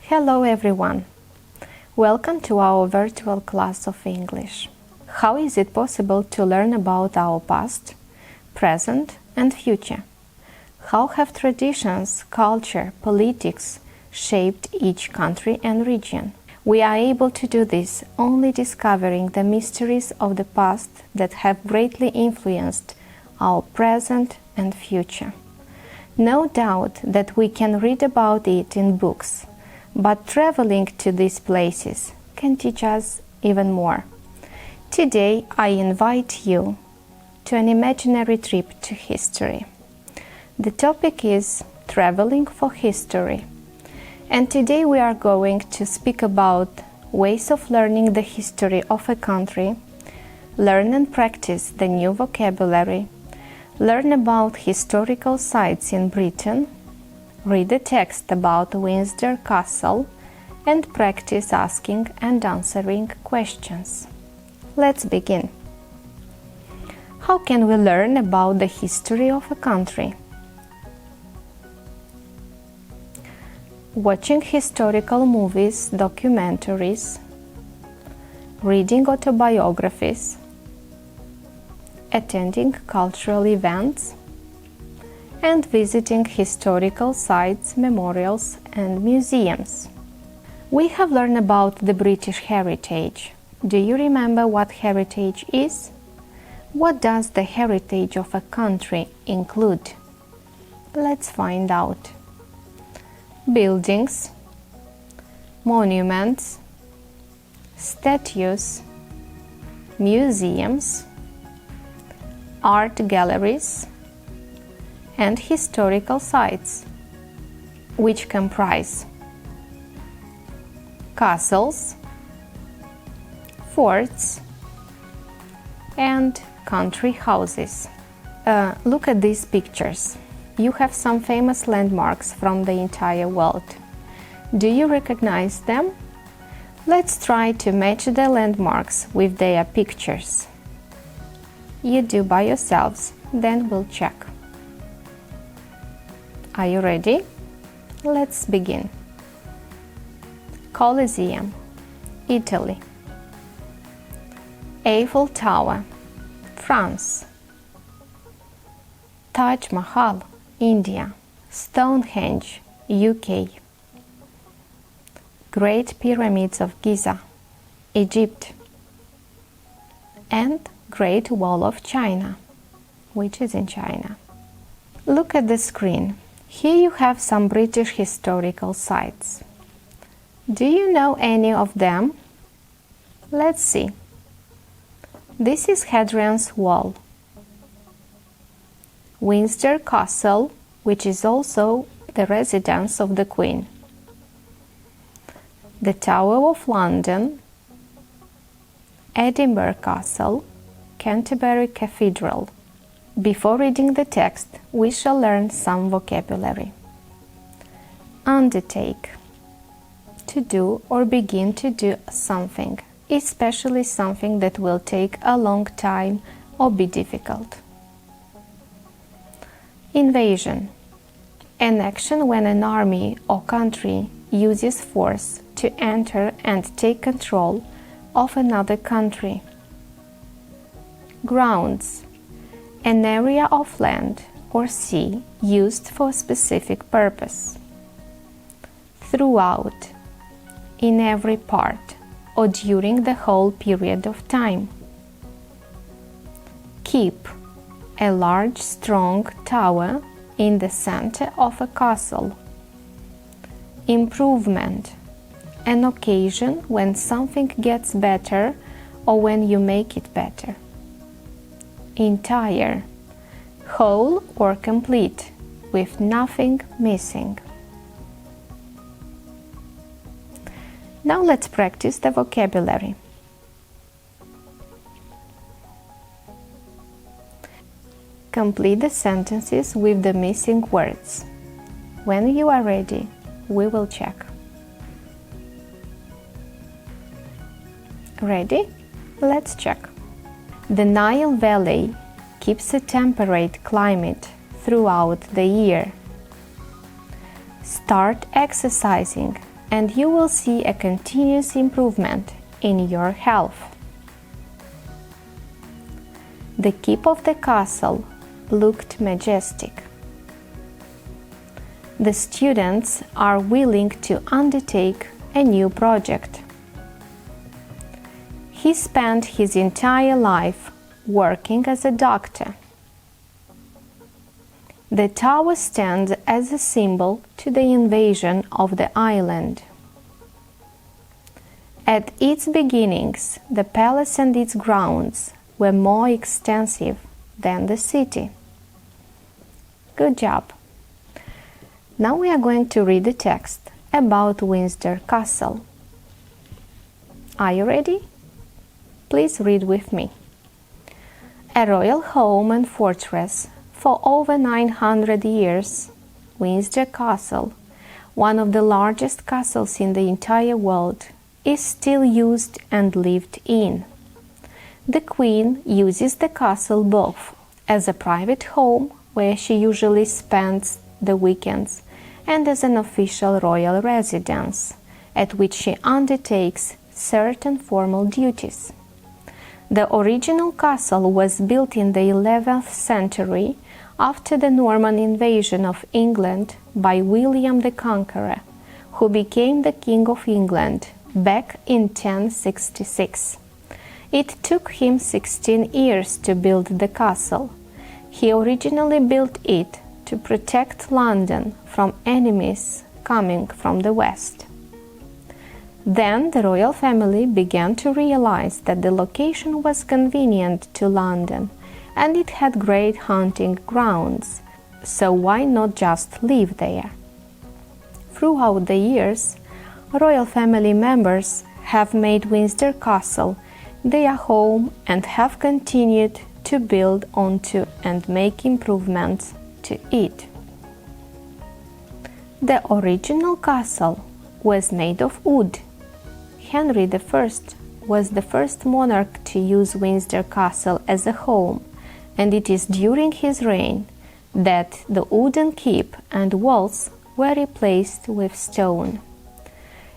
Hello everyone! Welcome to our virtual class of English. How is it possible to learn about our past, present and future? How have traditions, culture, politics shaped each country and region? We are able to do this only discovering the mysteries of the past that have greatly influenced our present and future. No doubt that we can read about it in books, but traveling to these places can teach us even more. Today I invite you to an imaginary trip to history. The topic is traveling for history. And today we are going to speak about ways of learning the history of a country, learn and practice the new vocabulary, learn about historical sites in Britain, read a text about Windsor Castle, and practice asking and answering questions. Let's begin. How can we learn about the history of a country? Watching historical movies, documentaries, reading autobiographies, attending cultural events, and visiting historical sites, memorials, and museums. We have learned about the British heritage. Do you remember what heritage is? What does the heritage of a country include? Let's find out. Buildings, monuments, statues, museums, art galleries, and historical sites, which comprise castles, forts, and country houses. Look at these pictures. You have some famous landmarks from the entire world. Do you recognize them? Let's try to match the landmarks with their pictures. You do by yourselves, then we'll check. Are you ready? Let's begin. Colosseum, Italy. Eiffel Tower, France. Taj Mahal, India. Stonehenge, UK. Great Pyramids of Giza, Egypt. And Great Wall of China, which is in China. Look at the screen. Here you have some British historical sites. Do you know any of them? Let's see. This is Hadrian's Wall. Windsor Castle, which is also the residence of the Queen. The Tower of London, Edinburgh Castle, Canterbury Cathedral. Before reading the text, we shall learn some vocabulary. Undertake. To do or begin to do something, especially something that will take a long time or be difficult. Invasion. An action when an army or country uses force to enter and take control of another country. Grounds. An area of land or sea used for a specific purpose. Throughout, in every part, or during the whole period of time. Keep, a large, strong tower in the center of a castle. Improvement, an occasion when something gets better or when you make it better. Entire, whole or complete, with nothing missing. Now let's practice the vocabulary. Complete the sentences with the missing words. When you are ready, we will check. Ready? Let's check. The Nile Valley keeps a temperate climate throughout the year. Start exercising and you will see a continuous improvement in your health. The keep of the castle looked majestic. The students are willing to undertake a new project. He spent his entire life working as a doctor. The tower stands as a symbol to the invasion of the island. At its beginnings, the palace and its grounds were more extensive than the city. Good job! Now we are going to read the text about Windsor Castle. Are you ready? Please read with me. A royal home and fortress for over 900 years, Windsor Castle, one of the largest castles in the entire world, is still used and lived in. The Queen uses the castle both as a private home, where she usually spends the weekends, and as an official royal residence, at which she undertakes certain formal duties. The original castle was built in the 11th century after the Norman invasion of England by William the Conqueror, who became the King of England back in 1066. It took him 16 years to build the castle. He originally built it to protect London from enemies coming from the west. Then the royal family began to realize that the location was convenient to London and it had great hunting grounds, so why not just live there? Throughout the years, royal family members have made Windsor Castle their home and have continued to build onto and make improvements to it. The original castle was made of wood. Henry I was the first monarch to use Windsor Castle as a home, and it is during his reign that the wooden keep and walls were replaced with stone.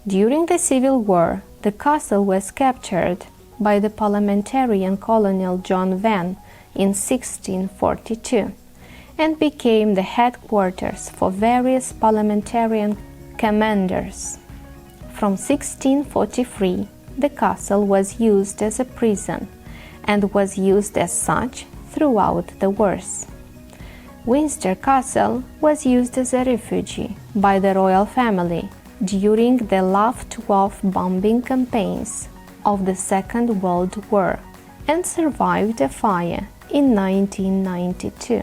During the Civil War, the castle was captured by the parliamentarian Colonel John Venn in 1642 and became the headquarters for various parliamentarian commanders. From 1643, the castle was used as a prison and was used as such throughout the wars. Windsor Castle was used as a refuge by the royal family during the Luftwaffe bombing campaigns of the Second World War and survived a fire in 1992.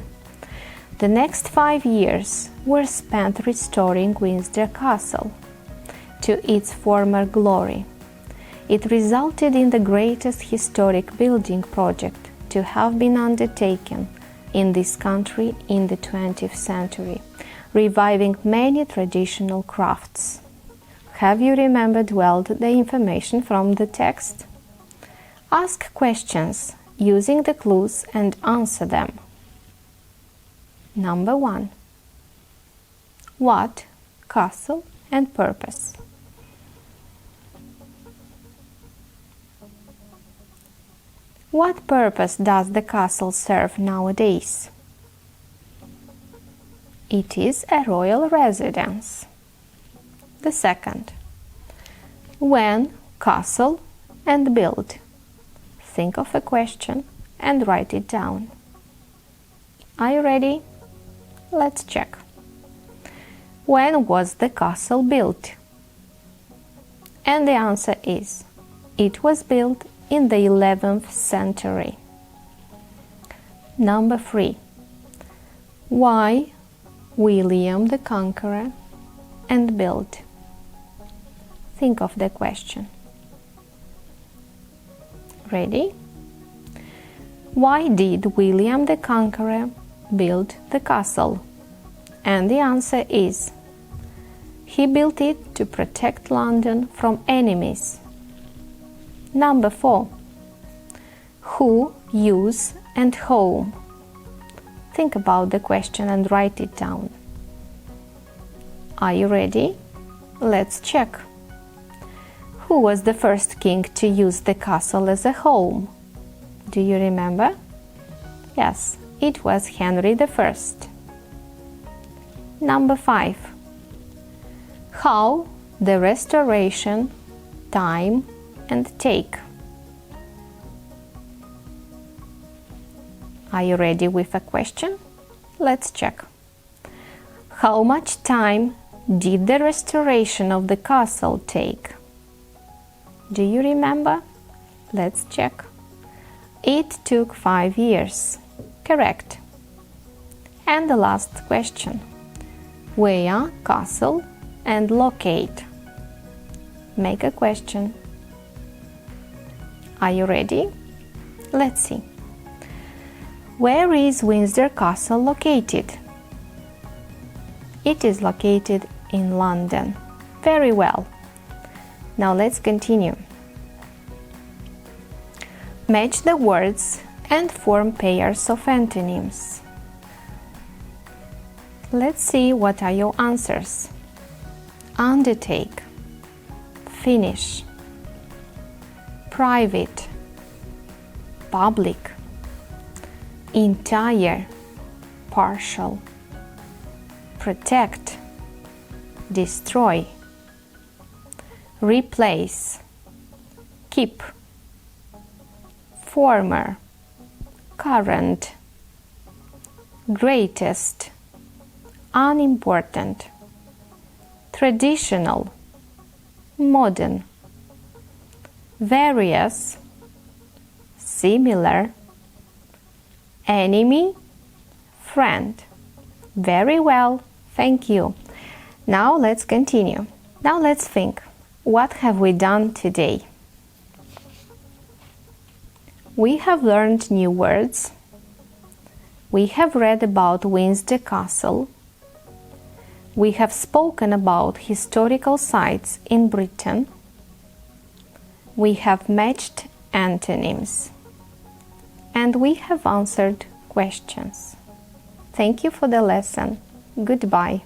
The next 5 years were spent restoring Windsor Castle to its former glory. It resulted in the greatest historic building project to have been undertaken in this country in the 20th century, reviving many traditional crafts. Have you remembered well the information from the text? Ask questions using the clues and answer them. Number 1. What, castle, and purpose? What purpose does the castle serve nowadays? It is a royal residence. The second. When, castle, and build? Think of a question and write it down. Are you ready? Let's check. When was the castle built? And the answer is, it was built in the 11th century. Number 3. Why William the Conqueror and built? Think of the question. Ready? Why did William the Conqueror build the castle? And the answer is, he built it to protect London from enemies. Number 4. Who, use, and whom? Think about the question and write it down. Are you ready? Let's check. Who was the first king to use the castle as a home? Do you remember? Yes, it was Henry I. Number 5. How the restoration, time and take. Are you ready with a question? Let's check. How much time did the restoration of the castle take? Do you remember? Let's check. It took 5 years. Correct. And the last question. Where, castle, and locate. Make a question. Are you ready? Let's see. Where is Windsor Castle located? It is located in London. Very well. Now let's continue. Match the words and form pairs of antonyms. Let's see what are your answers. Undertake, finish, private, public, entire, partial, protect, destroy, replace, keep, former, current, greatest, unimportant, traditional, modern, various, similar, enemy, friend. Very well, thank you. Now let's continue. Now let's think. What have we done today? We have learned new words. We have read about Windsor Castle. We have spoken about historical sites in Britain. We have matched antonyms. And we have answered questions. Thank you for the lesson. Goodbye.